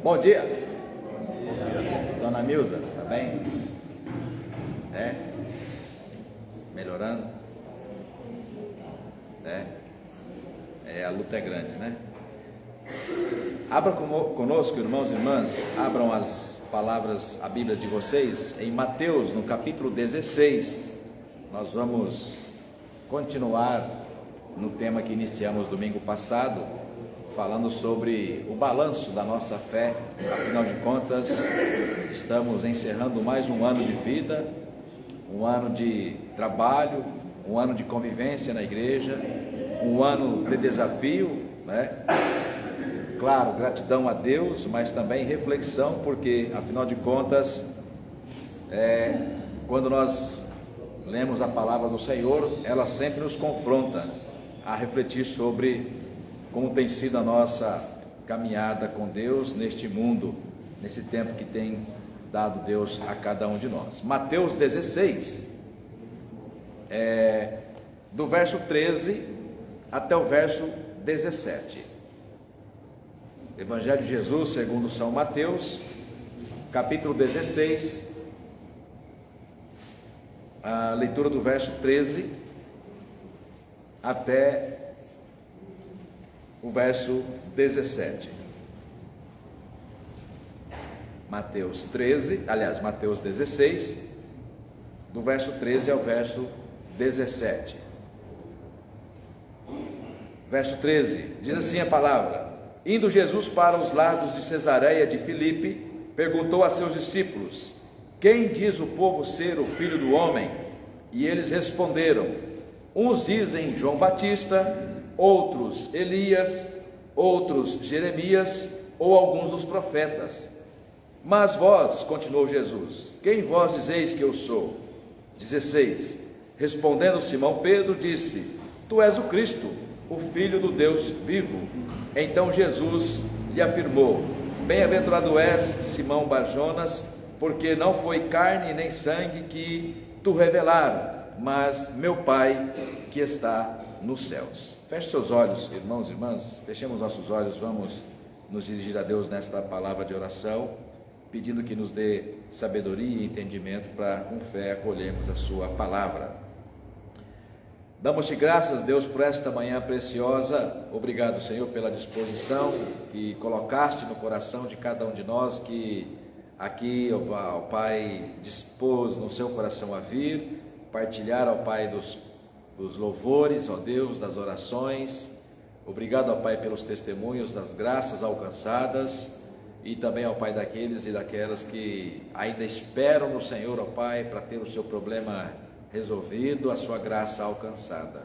Bom dia. Dona Milza, tá bem? Melhorando? A luta é grande, né? Abra conosco, irmãos e irmãs, abram as palavras, a Bíblia de vocês, em Mateus, no capítulo 16. Nós vamos continuar no tema que iniciamos domingo passado, falando sobre o balanço da nossa fé. Afinal de contas, estamos encerrando mais um ano de vida, um ano de trabalho, um ano de convivência na igreja, um ano de desafio, né? Claro, gratidão a Deus, mas também reflexão, porque afinal de contas, quando nós lemos a palavra do Senhor, ela sempre nos confronta a refletir sobre como tem sido a nossa caminhada com Deus neste mundo, nesse tempo que tem dado Deus a cada um de nós. Mateus 16, do verso 13 até o verso 17. Evangelho de Jesus segundo São Mateus, capítulo 16, a leitura do verso 13 até o verso 17. Mateus 16, do verso 13 ao verso 17. Verso 13, diz assim a palavra: Indo Jesus para os lados de Cesareia de Filipe, perguntou a seus discípulos: Quem diz o povo ser o Filho do Homem? E eles responderam: Uns dizem João Batista, outros Elias, outros Jeremias ou alguns dos profetas. Mas vós, continuou Jesus, quem vós dizeis que eu sou? 16. Respondendo Simão Pedro, disse: Tu és o Cristo, o Filho do Deus vivo. Então Jesus lhe afirmou: Bem-aventurado és, Simão Barjonas, porque não foi carne nem sangue que tu revelaram, mas meu Pai que está nos céus. Feche seus olhos, irmãos e irmãs, fechemos nossos olhos, vamos nos dirigir a Deus nesta palavra de oração, pedindo que nos dê sabedoria e entendimento para, com fé, acolhermos a sua palavra. Damos-te graças, Deus, por esta manhã preciosa. Obrigado, Senhor, pela disposição que colocaste no coração de cada um de nós, que aqui, ó Pai, dispôs no seu coração a vir, partilhar, ó Pai, dos louvores, ó Deus, das orações. Obrigado, ó Pai, pelos testemunhos das graças alcançadas, e também, ó Pai, daqueles e daquelas que ainda esperam no Senhor, ó Pai, para ter o seu problema resolvido, a sua graça alcançada.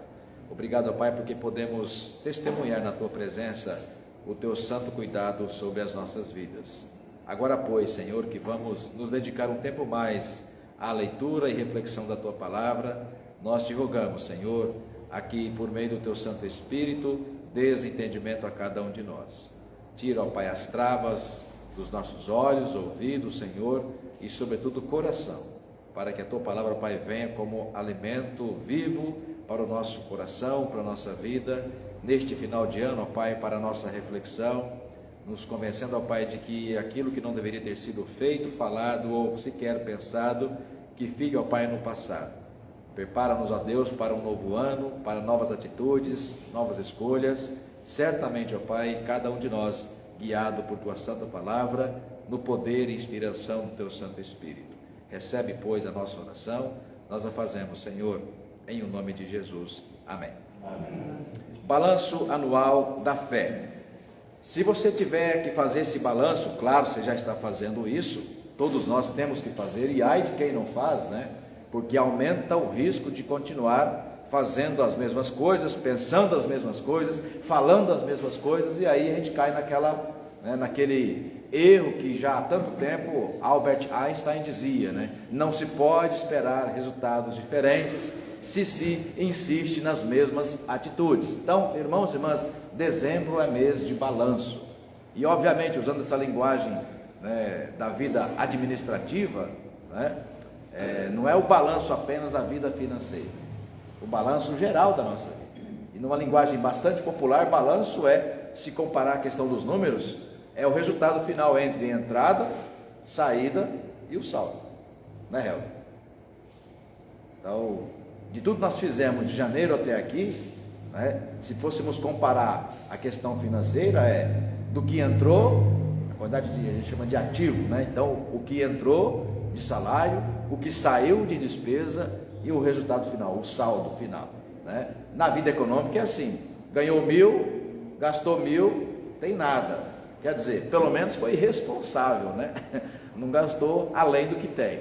Obrigado, ó Pai, porque podemos testemunhar na tua presença o teu santo cuidado sobre as nossas vidas. Agora, pois, Senhor, que vamos nos dedicar um tempo mais à leitura e reflexão da tua palavra, nós te rogamos, Senhor, aqui por meio do teu Santo Espírito, dês entendimento a cada um de nós. Tira, ó Pai, as travas dos nossos olhos, ouvidos, Senhor, e sobretudo coração, para que a tua palavra, ó Pai, venha como alimento vivo para o nosso coração, para a nossa vida, neste final de ano, ó Pai, para a nossa reflexão, nos convencendo, ó Pai, de que aquilo que não deveria ter sido feito, falado ou sequer pensado, que fique, ó Pai, no passado. Prepara-nos, ó Deus, para um novo ano, para novas atitudes, novas escolhas. Certamente, ó Pai, cada um de nós, guiado por tua santa palavra, no poder e inspiração do teu Santo Espírito. Recebe, pois, a nossa oração, nós a fazemos, Senhor, em o nome de Jesus. Amém. Amém. Balanço anual da fé. Se você tiver que fazer esse balanço, claro, você já está fazendo isso, todos nós temos que fazer, e ai de quem não faz, né? Porque aumenta o risco de continuar fazendo as mesmas coisas, pensando as mesmas coisas, falando as mesmas coisas, e aí a gente cai naquele erro que já há tanto tempo Albert Einstein dizia, né? Não se pode esperar resultados diferentes se insiste nas mesmas atitudes. Então, irmãos e irmãs, dezembro é mês de balanço, e obviamente usando essa linguagem, né, da vida administrativa, né, não é o balanço apenas da vida financeira, o balanço geral da nossa vida. E numa linguagem bastante popular, balanço é, se comparar a questão dos números, é o resultado final entre entrada, saída e o saldo, né, Hel? Então, de tudo que nós fizemos de janeiro até aqui, né, se fôssemos comparar a questão financeira, do que entrou, a quantidade a gente chama de ativo, né? Então, o que entrou de salário, o que saiu de despesa e o resultado final, o saldo final, né? Na vida econômica é assim: ganhou 1.000, gastou 1.000, tem nada. Quer dizer, pelo menos foi responsável, né? Não gastou além do que tem,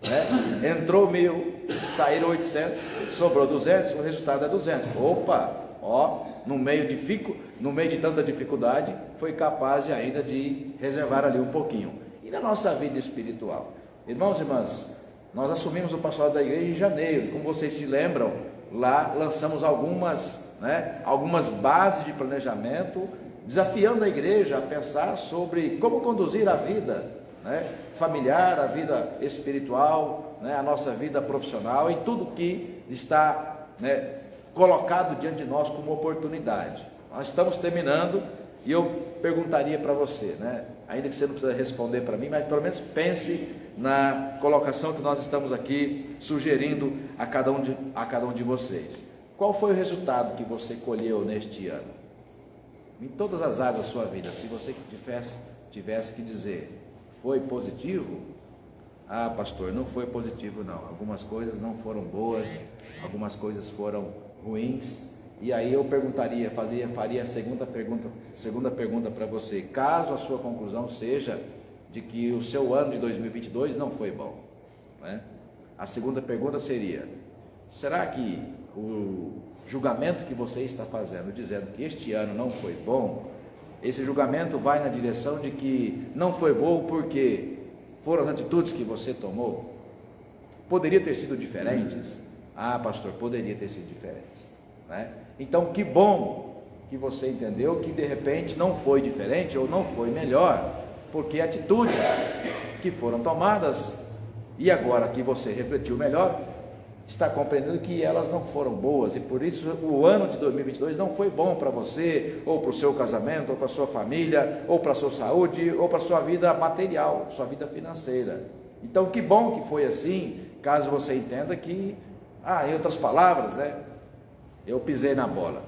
né? Entrou 1.000, saíram 800, sobrou 200, o resultado é 200. Opa, ó, no meio de tanta dificuldade, foi capaz ainda de reservar ali um pouquinho. E na nossa vida espiritual, irmãos e irmãs, nós assumimos o pastorado da igreja em janeiro. Como vocês se lembram, lá lançamos algumas bases de planejamento, desafiando a igreja a pensar sobre como conduzir a vida, né, familiar, a vida espiritual, né, a nossa vida profissional, e tudo que está, né, colocado diante de nós como oportunidade. Nós estamos terminando, e eu perguntaria para você, né, ainda que você não precisa responder para mim, mas pelo menos pense na colocação que nós estamos aqui sugerindo a cada um de vocês. Qual foi o resultado que você colheu neste ano? Em todas as áreas da sua vida, se você tivesse que dizer, foi positivo? Ah, pastor, não foi positivo não. Algumas coisas não foram boas, algumas coisas foram ruins. E aí eu faria a segunda pergunta para você. Caso a sua conclusão seja de que o seu ano de 2022 não foi bom, né? A segunda pergunta seria: será que o julgamento que você está fazendo, dizendo que este ano não foi bom, esse julgamento vai na direção de que não foi bom porque foram as atitudes que você tomou? Poderia ter sido diferentes? Ah, pastor, poderia ter sido diferentes, né? Então, que bom que você entendeu que de repente não foi diferente ou não foi melhor, porque atitudes que foram tomadas, e agora que você refletiu melhor, está compreendendo que elas não foram boas, e por isso o ano de 2022 não foi bom para você, ou para o seu casamento, ou para a sua família, ou para a sua saúde, ou para a sua vida material, sua vida financeira. Então, que bom que foi assim, caso você entenda que, em outras palavras, né, eu pisei na bola.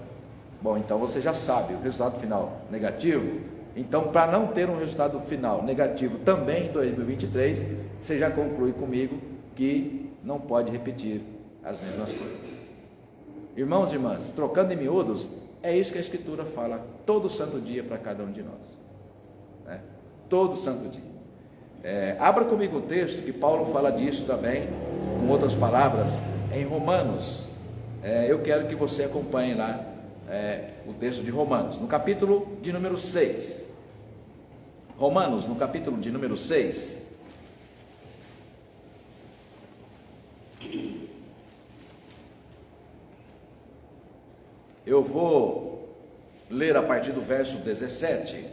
Bom, então você já sabe o resultado final negativo. Então, para não ter um resultado final negativo também em 2023, você já conclui comigo que não pode repetir as mesmas coisas. Irmãos e irmãs, trocando em miúdos, é isso que a Escritura fala todo santo dia para cada um de nós, né? Todo santo dia. Abra comigo o texto que Paulo fala disso também, com outras palavras, em Romanos. Eu quero que você acompanhe lá o texto de Romanos, no capítulo de número 6. Romanos, no capítulo de número 6. Eu vou ler a partir do verso 17.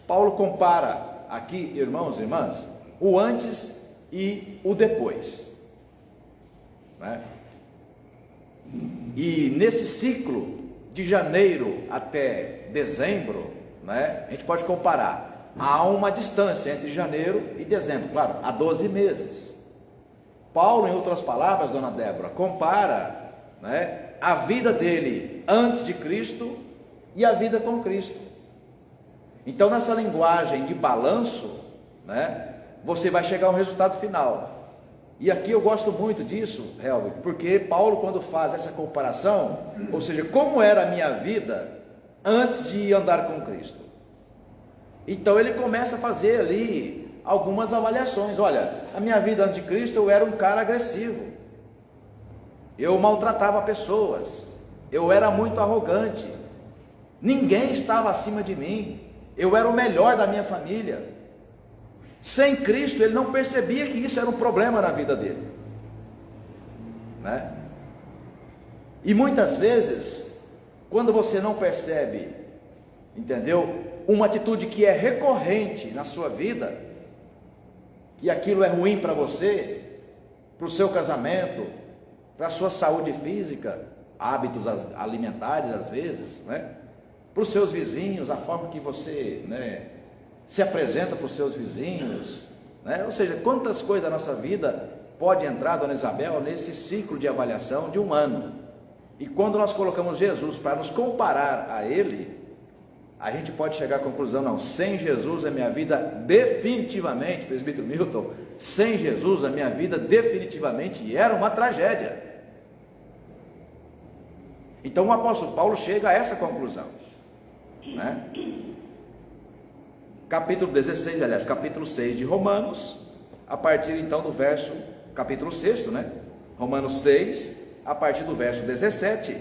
Paulo compara aqui, irmãos e irmãs, o antes e o depois, né? E nesse ciclo de janeiro até dezembro, né, a gente pode comparar. Há uma distância entre janeiro e dezembro, claro, há 12 meses. Paulo, em outras palavras, dona Débora, compara, né, a vida dele antes de Cristo e a vida com Cristo. Então, nessa linguagem de balanço, né, você vai chegar a um resultado final. E aqui eu gosto muito disso, Helvig, porque Paulo, quando faz essa comparação, ou seja, como era a minha vida antes de andar com Cristo, então ele começa a fazer ali algumas avaliações. Olha, a minha vida antes de Cristo, eu era um cara agressivo, eu maltratava pessoas, eu era muito arrogante, ninguém estava acima de mim, eu era o melhor da minha família. Sem Cristo, ele não percebia que isso era um problema na vida dele, né? E muitas vezes, quando você não percebe, entendeu? Uma atitude que é recorrente na sua vida, que aquilo é ruim para você, para o seu casamento, para a sua saúde física, hábitos alimentares às vezes, né? para os seus vizinhos, a forma que você, né, se apresenta para os seus vizinhos, né? Ou seja, quantas coisas da nossa vida pode entrar, dona Isabel, nesse ciclo de avaliação de um ano. E quando nós colocamos Jesus para nos comparar a Ele, a gente pode chegar à conclusão, não, sem Jesus a minha vida definitivamente, presbítero Milton, sem Jesus a minha vida definitivamente era uma tragédia. Então o apóstolo Paulo chega a essa conclusão, né? Capítulo 16, aliás, capítulo 6 de Romanos, a partir então do verso, capítulo 6, né? Romanos 6, a partir do verso 17,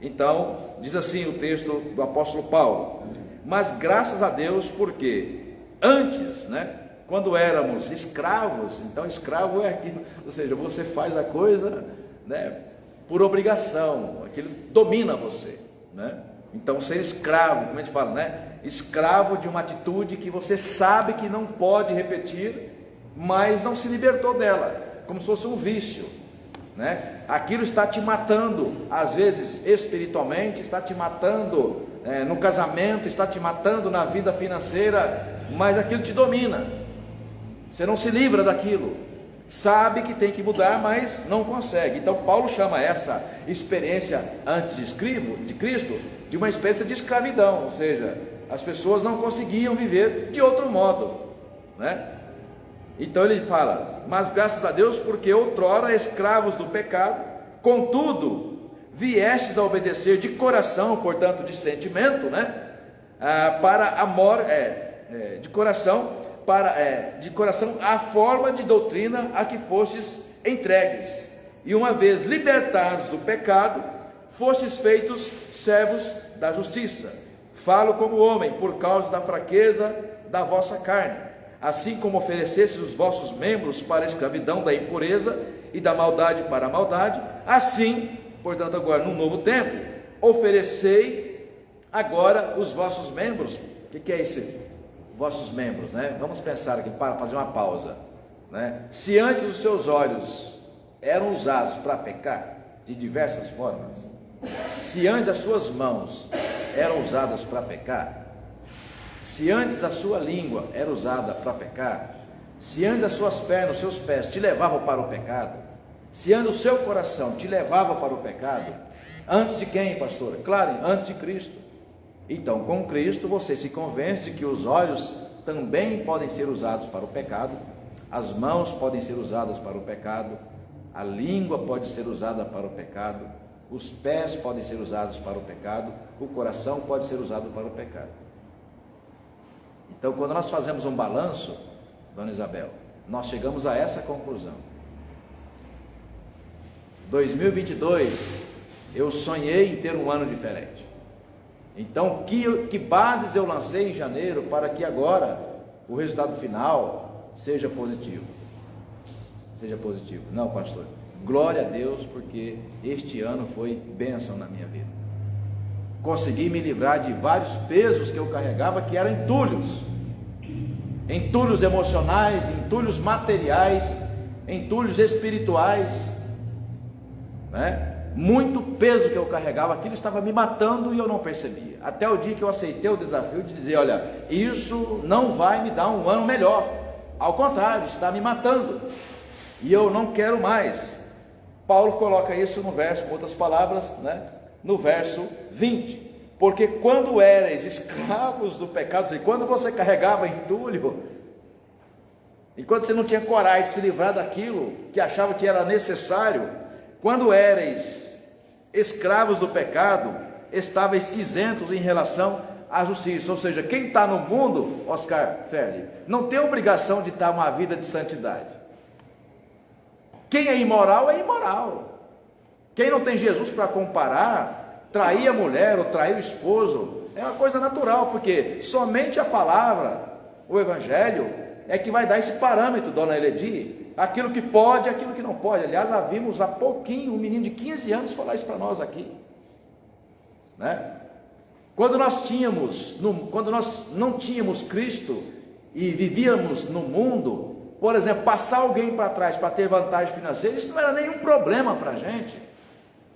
então, diz assim o texto do apóstolo Paulo: mas graças a Deus, porque antes, né, quando éramos escravos, então escravo é aquilo, ou seja, você faz a coisa, né, por obrigação, aquilo domina você, né? Então ser escravo, como a gente fala, né, escravo de uma atitude que você sabe que não pode repetir, mas não se libertou dela, como se fosse um vício, né? Aquilo está te matando, às vezes espiritualmente, está te matando no casamento, está te matando na vida financeira, mas aquilo te domina, você não se livra daquilo, sabe que tem que mudar, mas não consegue. Então Paulo chama essa experiência antes de Cristo de uma espécie de escravidão, ou seja, as pessoas não conseguiam viver de outro modo, né? Então ele fala: mas graças a Deus, porque outrora escravos do pecado, contudo viestes a obedecer de coração, portanto de sentimento, né, para amor, de coração, de coração a forma de doutrina a que fostes entregues, e uma vez libertados do pecado, fostes feitos servos da justiça. Falo como homem, por causa da fraqueza da vossa carne, assim como oferecestes os vossos membros para a escravidão da impureza e da maldade para a maldade, assim, portanto, agora no novo tempo, oferecei agora os vossos membros. O que é esse vossos membros, né? Vamos pensar aqui, para fazer uma pausa, né? Se antes os seus olhos eram usados para pecar de diversas formas, se antes as suas mãos eram usadas para pecar, se antes a sua língua era usada para pecar, se antes as suas pernas, os seus pés te levavam para o pecado, se antes o seu coração te levava para o pecado, antes de quem, pastora? Claro, antes de Cristo. Então, com Cristo você se convence que os olhos também podem ser usados para o pecado, as mãos podem ser usadas para o pecado, a língua pode ser usada para o pecado, os pés podem ser usados para o pecado, o coração pode ser usado para o pecado. Então, quando nós fazemos um balanço, dona Isabel, nós chegamos a essa conclusão. 2022, eu sonhei em ter um ano diferente. Então, que bases eu lancei em janeiro para que agora o resultado final seja positivo? Seja positivo. Não, pastor, glória a Deus, porque este ano foi bênção na minha vida. Consegui me livrar de vários pesos que eu carregava, que eram entulhos emocionais, entulhos materiais, entulhos espirituais, né? Muito peso que eu carregava, aquilo estava me matando e eu não percebia, até o dia que eu aceitei o desafio de dizer: olha, isso não vai me dar um ano melhor, ao contrário, está me matando, e eu não quero mais. Paulo coloca isso no verso, com outras palavras, né? No verso 20, porque quando erais escravos do pecado, e quando você carregava entulho, enquanto você não tinha coragem de se livrar daquilo que achava que era necessário, quando erais escravos do pecado, estavais isentos em relação à justiça. Ou seja, quem está no mundo, Oscar Ferli, não tem obrigação de estar uma vida de santidade. Quem é imoral é imoral. Quem não tem Jesus para comparar, trair a mulher ou trair o esposo, é uma coisa natural, porque somente a palavra, o evangelho, é que vai dar esse parâmetro, dona Eledi, aquilo que pode e aquilo que não pode. Aliás, vimos há pouquinho um menino de 15 anos falar isso para nós aqui, né? Quando nós não tínhamos Cristo e vivíamos no mundo, por exemplo, passar alguém para trás para ter vantagem financeira, isso não era nenhum problema para a gente.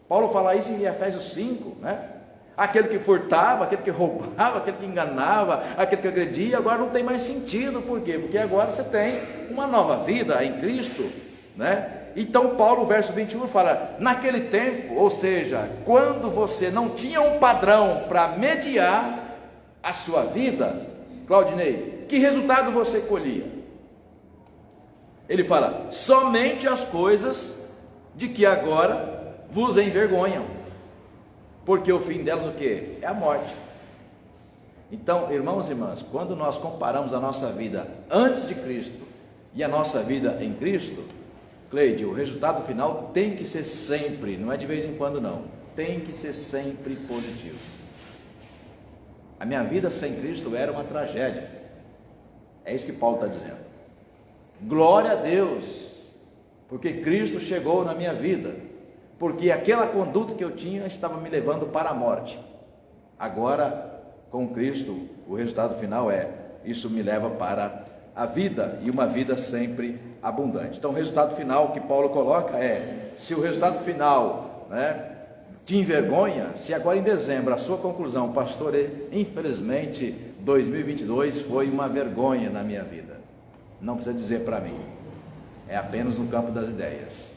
Paulo fala isso em Efésios 5, né? Aquele que furtava, aquele que roubava, aquele que enganava, aquele que agredia, agora não tem mais sentido. Por quê? Porque agora você tem uma nova vida em Cristo, né? Então Paulo, verso 21, fala, naquele tempo, ou seja, quando você não tinha um padrão para mediar a sua vida, Claudinei, que resultado você colhia? Ele fala, somente as coisas de que agora vos envergonham, porque o fim delas o que? É a morte. Então, irmãos e irmãs, quando nós comparamos a nossa vida antes de Cristo e a nossa vida em Cristo, Cleide, o resultado final tem que ser sempre, não é de vez em quando não, tem que ser sempre positivo. A minha vida sem Cristo era uma tragédia, é isso que Paulo está dizendo. Glória a Deus, porque Cristo chegou na minha vida, porque aquela conduta que eu tinha estava me levando para a morte. Agora, com Cristo, o resultado final é, isso me leva para a vida, e uma vida sempre abundante. Então o resultado final que Paulo coloca é, se o resultado final, né, te envergonha, se agora em dezembro a sua conclusão, pastor, infelizmente 2022 foi uma vergonha na minha vida, não precisa dizer para mim, é apenas no campo das ideias,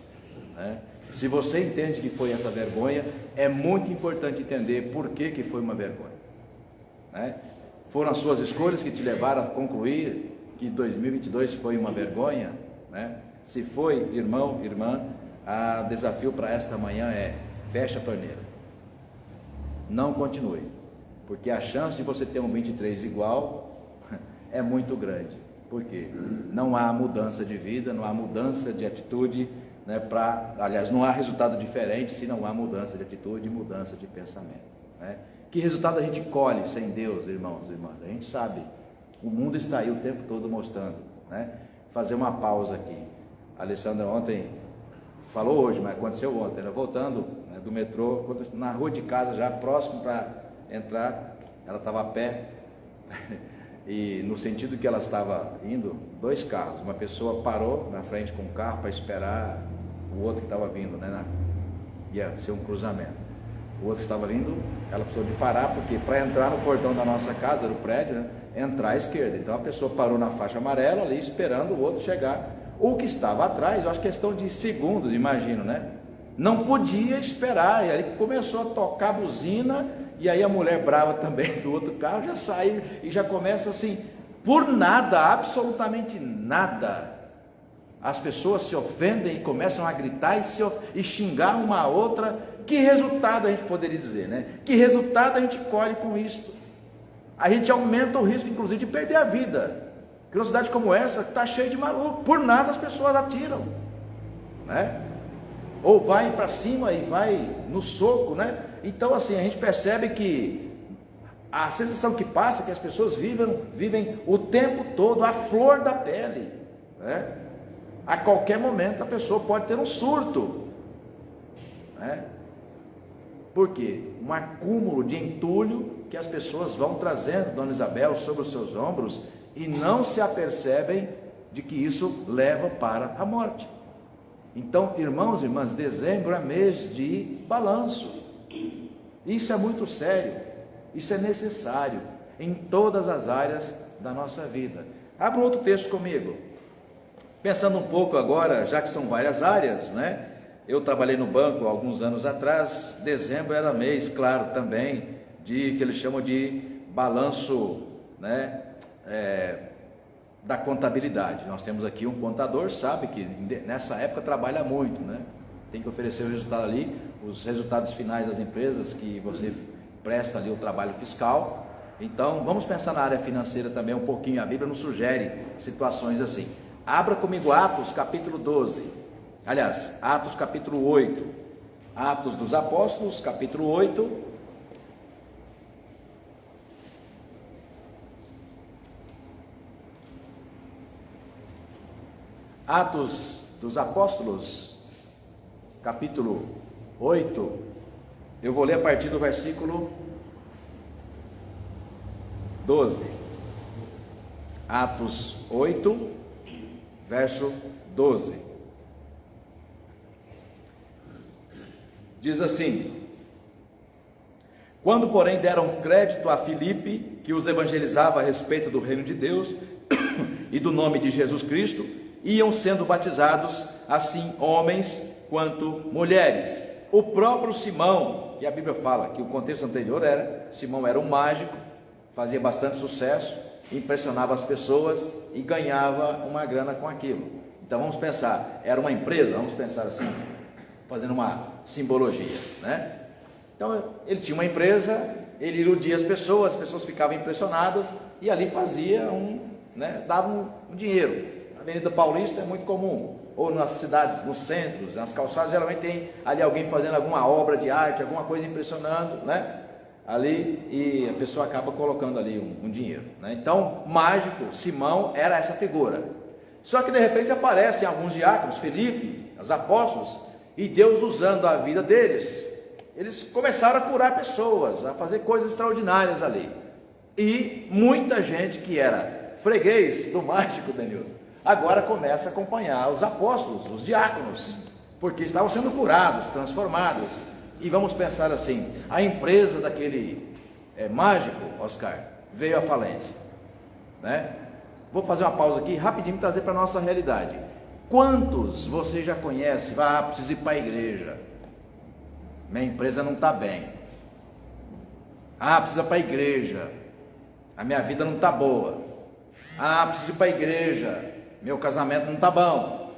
né? Se você entende que foi essa vergonha, é muito importante entender por que foi uma vergonha, né? Foram as suas escolhas que te levaram a concluir que 2022 foi uma vergonha, né? Se foi, irmão, irmã, o desafio para esta manhã é, fecha a torneira, não continue, porque a chance de você ter um 23 igual é muito grande, porque não há mudança de vida, não há mudança de atitude, né, aliás, não há resultado diferente se não há mudança de atitude e mudança de pensamento, né? Que resultado a gente colhe sem Deus, irmãos e irmãs? A gente sabe, o mundo está aí o tempo todo mostrando, né? Fazer uma pausa aqui. A Alessandra ontem falou hoje, mas aconteceu ontem, ela voltando, né, do metrô, na rua de casa, já próximo para entrar, ela estava a pé, e no sentido que ela estava indo, dois carros, uma pessoa parou na frente com o carro para esperar o outro que estava vindo, né, ia ser um cruzamento. O outro estava vindo, ela precisou de parar, porque para entrar no portão da nossa casa, do prédio, né, entrar à esquerda. Então a pessoa parou na faixa amarela ali, esperando o outro chegar. O que estava atrás, eu acho questão de segundos, imagino, né? Não podia esperar, e aí começou a tocar a buzina, e aí a mulher brava também do outro carro já sai e já começa assim, por nada, absolutamente nada. As pessoas se ofendem e começam a gritar e xingar uma a outra. Que resultado a gente poderia dizer, né? Que resultado a gente colhe com isso? A gente aumenta o risco, inclusive, de perder a vida. Porque uma cidade como essa está cheia de maluco, por nada as pessoas atiram, né? Ou vai para cima e vai no soco, né? Então assim, a gente percebe que a sensação que passa é que as pessoas vivem o tempo todo à flor da pele, né? A qualquer momento a pessoa pode ter um surto, né? Por quê? Um acúmulo de entulho que as pessoas vão trazendo, Dona Isabel, sobre os seus ombros, e não se apercebem de que isso leva para a morte. Então, irmãos e irmãs, dezembro é mês de balanço. Isso é muito sério, isso é necessário em todas as áreas da nossa vida. Abra outro texto comigo. Pensando um pouco agora, já que são várias áreas, né? Eu trabalhei no banco há alguns anos atrás, dezembro era mês, claro, também, de que eles chamam de balanço, né, da contabilidade. Nós temos aqui um contador, sabe que nessa época trabalha muito, né? Tem que oferecer o resultado ali, os resultados finais das empresas que você presta ali o trabalho fiscal. Então, vamos pensar na área financeira também um pouquinho. A Bíblia nos sugere situações assim. Abra comigo Atos capítulo 12. Aliás, Atos capítulo 8, Atos dos Apóstolos, capítulo 8, Atos dos Apóstolos, capítulo 8, eu vou ler a partir do versículo 12, Atos 8, verso 12. Diz assim: Quando, porém, deram crédito a Filipe, que os evangelizava a respeito do reino de Deus e do nome de Jesus Cristo, iam sendo batizados, assim homens quanto mulheres. O próprio Simão, e a Bíblia fala que o contexto anterior era, Simão era um mágico, fazia bastante sucesso, impressionava as pessoas e ganhava uma grana com aquilo. Então vamos pensar, era uma empresa, vamos pensar assim, fazendo uma simbologia, né? Então ele tinha uma empresa, ele iludia as pessoas ficavam impressionadas e ali fazia dava um dinheiro. Na Avenida Paulista é muito comum, ou nas cidades, nos centros, nas calçadas, geralmente tem ali alguém fazendo alguma obra de arte, alguma coisa impressionando, né? Ali, e a pessoa acaba colocando ali um dinheiro, né? Então, mágico, Simão era essa figura. Só que de repente aparecem alguns diáconos, Filipe, os apóstolos, e Deus usando a vida deles, eles começaram a curar pessoas, a fazer coisas extraordinárias ali. E muita gente que era freguês do mágico, Denilson, agora começa a acompanhar os apóstolos, os diáconos, porque estavam sendo curados, transformados. E vamos pensar assim, a empresa daquele mágico, Oscar, veio à falência, né? Vou fazer uma pausa aqui, rapidinho, trazer para a nossa realidade. Quantos você já conhece? Preciso ir para a igreja, minha empresa não está bem. Precisa ir para a igreja, a minha vida não está boa. Preciso ir para a igreja, meu casamento não está bom.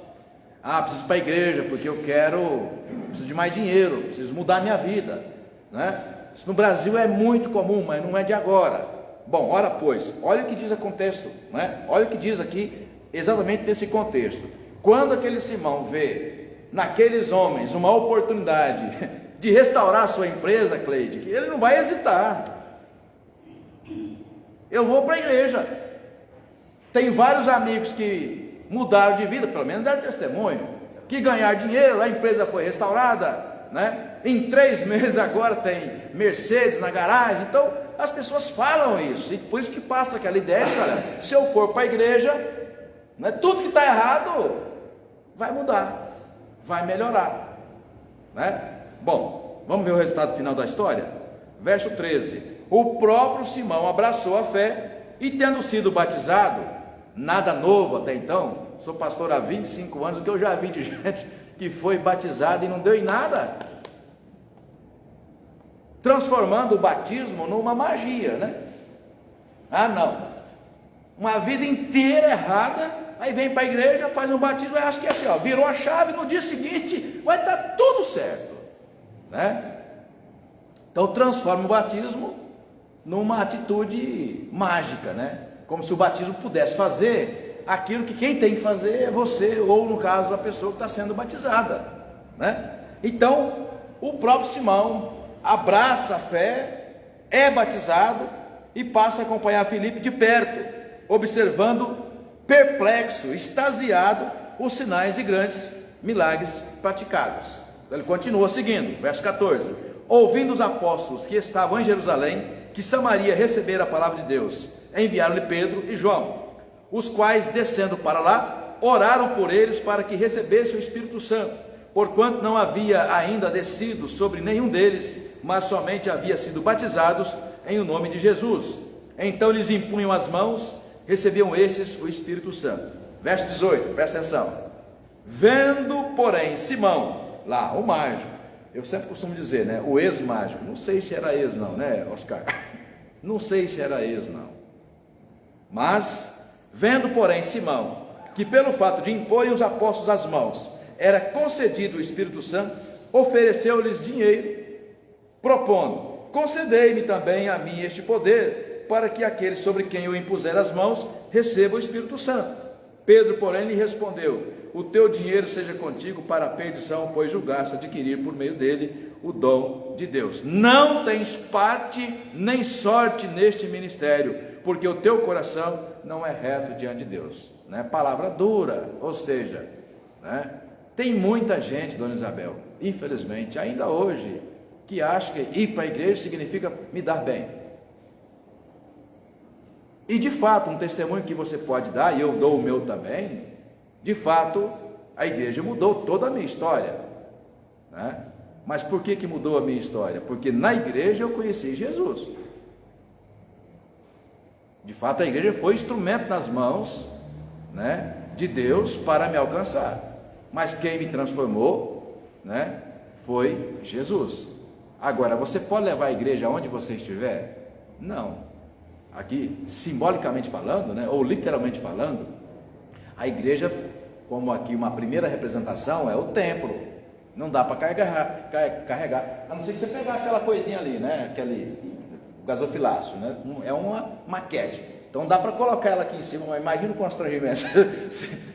Preciso ir para a igreja porque preciso de mais dinheiro, preciso mudar a minha vida, né? Isso no Brasil é muito comum, mas não é de agora. Bom, ora pois, olha o que diz o contexto, né? Olha o que diz aqui, exatamente nesse contexto. Quando aquele Simão vê naqueles homens uma oportunidade de restaurar a sua empresa, Cleide, ele não vai hesitar. Eu vou para a igreja. Tem vários amigos que mudaram de vida, pelo menos deram testemunho, que ganharam dinheiro, a empresa foi restaurada, né? Em 3 meses agora tem Mercedes na garagem. Então as pessoas falam isso, e por isso que passa aquela ideia, cara, se eu for para a igreja, né, tudo que está errado vai mudar, vai melhorar, né? Bom, vamos ver o resultado final da história? Verso 13: o próprio Simão abraçou a fé e, tendo sido batizado, nada novo até então, sou pastor há 25 anos, o que eu já vi de gente que foi batizada e não deu em nada, transformando o batismo numa magia, né? Não, uma vida inteira errada, aí vem para a igreja, faz um batismo e acha que é assim, virou a chave, no dia seguinte vai estar tudo certo, né? Então transforma o batismo numa atitude mágica, né? Como se o batismo pudesse fazer aquilo que quem tem que fazer é você, ou no caso a pessoa que está sendo batizada, né? Então o próprio Simão abraça a fé, é batizado e passa a acompanhar Filipe de perto, observando perplexo, extasiado, os sinais e grandes milagres praticados. Ele continua seguindo, verso 14: ouvindo os apóstolos que estavam em Jerusalém, que Samaria recebera a palavra de Deus, enviaram-lhe Pedro e João, os quais, descendo para lá, oraram por eles para que recebessem o Espírito Santo, porquanto não havia ainda descido sobre nenhum deles, mas somente havia sido batizados em o nome de Jesus. Então lhes impunham as mãos, recebiam estes o Espírito Santo. Verso 18, presta atenção: vendo, porém, Simão, lá, o mágico, eu sempre costumo dizer, né, o ex-mágico, não sei se era ex não, né, Oscar? Não sei se era ex não, mas, vendo, porém, Simão, que pelo fato de imporem os apóstolos as mãos, era concedido o Espírito Santo, ofereceu-lhes dinheiro, propondo: concedei-me também a mim este poder, para que aquele sobre quem eu impuser as mãos receba o Espírito Santo. Pedro, porém, lhe respondeu: o teu dinheiro seja contigo para a perdição, pois julgaste adquirir por meio dele o dom de Deus. Não tens parte nem sorte neste ministério, porque o teu coração não é reto diante de Deus, né? Palavra dura, ou seja, né? Tem muita gente, dona Isabel, infelizmente, ainda hoje, que acha que ir para a igreja significa me dar bem. E de fato, um testemunho que você pode dar, e eu dou o meu também, de fato, a igreja mudou toda a minha história, né? Mas por que mudou a minha história? Porque na igreja eu conheci Jesus. De fato, a igreja foi instrumento nas mãos, né, de Deus para me alcançar. Mas quem me transformou, né, foi Jesus. Agora, você pode levar a igreja aonde você estiver? Não. Aqui, simbolicamente falando, né, ou literalmente falando, a igreja, como aqui uma primeira representação, é o templo. Não dá para carregar, a não ser que você pegar aquela coisinha ali, né, aquele gasofilácio, né, é uma maquete. Então dá para colocar ela aqui em cima, mas imagina o constrangimento,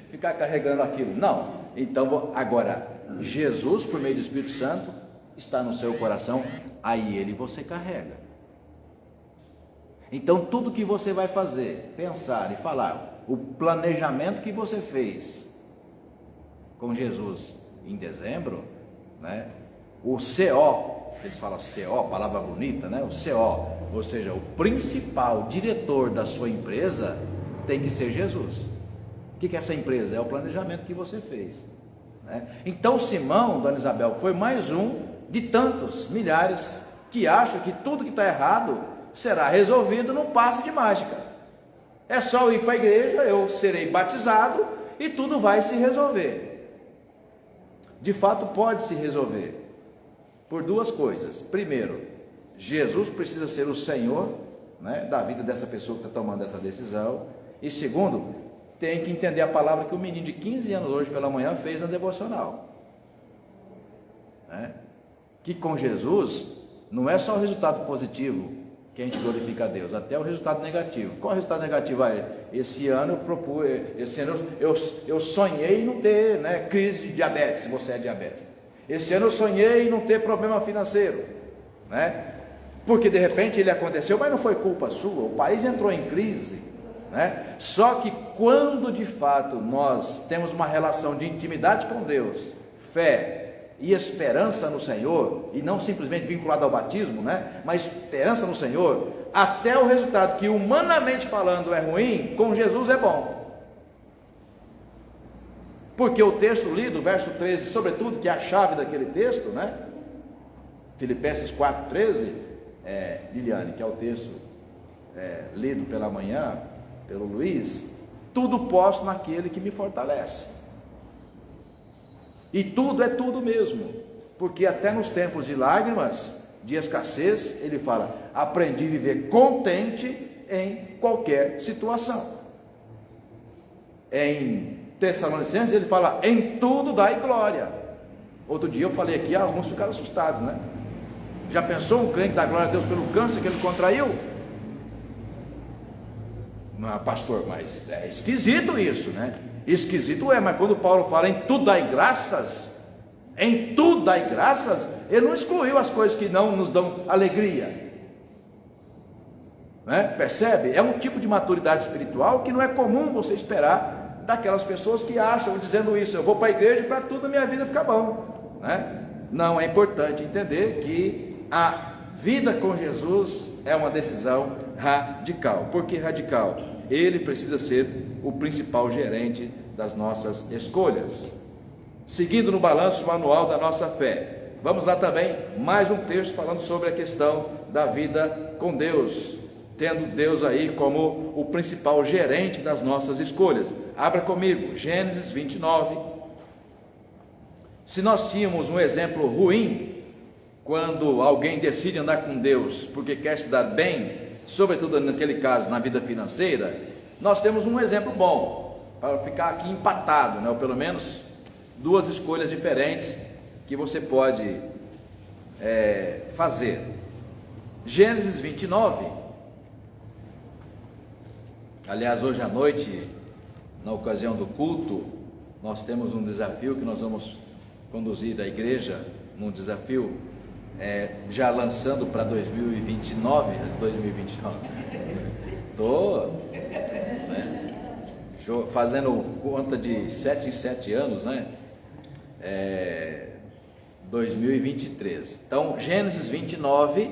ficar carregando aquilo. Não. Então, agora, Jesus, por meio do Espírito Santo, está no seu coração, aí ele você carrega. Então tudo que você vai fazer, pensar e falar, o planejamento que você fez com Jesus em dezembro, né? O CO, eles falam CO, palavra bonita, né? O CO, ou seja, o principal diretor da sua empresa tem que ser Jesus. O que é essa empresa? É o planejamento que você fez, né? Então Simão, Dona Isabel, foi mais um de tantos milhares que acham que tudo que está errado será resolvido num passe de mágica. É só eu ir para a igreja, eu serei batizado e tudo vai se resolver. De fato pode se resolver por duas coisas. Primeiro, Jesus precisa ser o Senhor, né, da vida dessa pessoa que está tomando essa decisão. E segundo, tem que entender a palavra que o menino de 15 anos hoje pela manhã fez na devocional, né? Que com Jesus não é só o resultado positivo que a gente glorifica a Deus, até o resultado negativo. Qual é o resultado negativo? Esse ano eu sonhei em não ter, né, crise de diabetes, se você é diabético. Esse ano eu sonhei em não ter problema financeiro, né? Porque de repente ele aconteceu, mas não foi culpa sua, o país entrou em crise, né? Só que quando de fato nós temos uma relação de intimidade com Deus, fé e esperança no Senhor, e não simplesmente vinculado ao batismo, né? Mas esperança no Senhor, até o resultado que humanamente falando é ruim, com Jesus é bom. Porque o texto lido, verso 13, sobretudo, que é a chave daquele texto, né? Filipenses 4,13, Liliane, que é o texto lido pela manhã, pelo Luiz, tudo posso naquele que me fortalece. E tudo é tudo mesmo, porque até nos tempos de lágrimas, de escassez, ele fala, aprendi a viver contente em qualquer situação. Em Tessalonicenses ele fala, em tudo dai glória. Outro dia eu falei aqui, alguns ficaram assustados, né? Já pensou um crente dar glória a Deus pelo câncer que ele contraiu? Não, pastor, mas é esquisito isso, né? Esquisito mas quando Paulo fala em tudo dai graças, ele não excluiu as coisas que não nos dão alegria, né? Percebe? É um tipo de maturidade espiritual que não é comum você esperar daquelas pessoas que acham, dizendo isso, eu vou para a igreja para tudo a minha vida ficar bom, né? Não, é importante entender que a vida com Jesus é uma decisão radical. Por que radical? Ele precisa ser o principal gerente das nossas escolhas. Seguindo no balanço manual da nossa fé, vamos lá também, mais um texto falando sobre a questão da vida com Deus, tendo Deus aí como o principal gerente das nossas escolhas. Abra comigo, Gênesis 29. Se nós tínhamos um exemplo ruim, quando alguém decide andar com Deus porque quer se dar bem, sobretudo naquele caso na vida financeira, nós temos um exemplo bom, para ficar aqui empatado, né? Ou pelo menos duas escolhas diferentes que você pode fazer. Gênesis 29, aliás, hoje à noite, na ocasião do culto, nós temos um desafio que nós vamos conduzir a igreja, um desafio já lançando para 2029, estou fazendo conta de 7 em 7 anos, né? 2023. Então, Gênesis 29,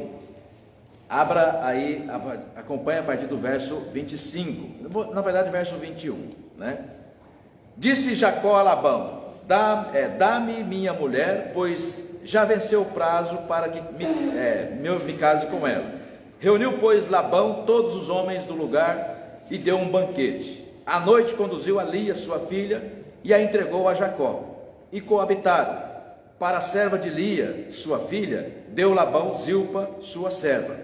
abra aí, acompanha a partir do verso 25, na verdade, verso 21, né? Disse Jacó a Labão: dá-me minha mulher, pois já venceu o prazo para que me case com ela. Reuniu, pois, Labão todos os homens do lugar e deu um banquete. À noite conduziu a Lia, sua filha, e a entregou a Jacó, e coabitaram. Para a serva de Lia, sua filha, deu Labão Zilpa, sua serva.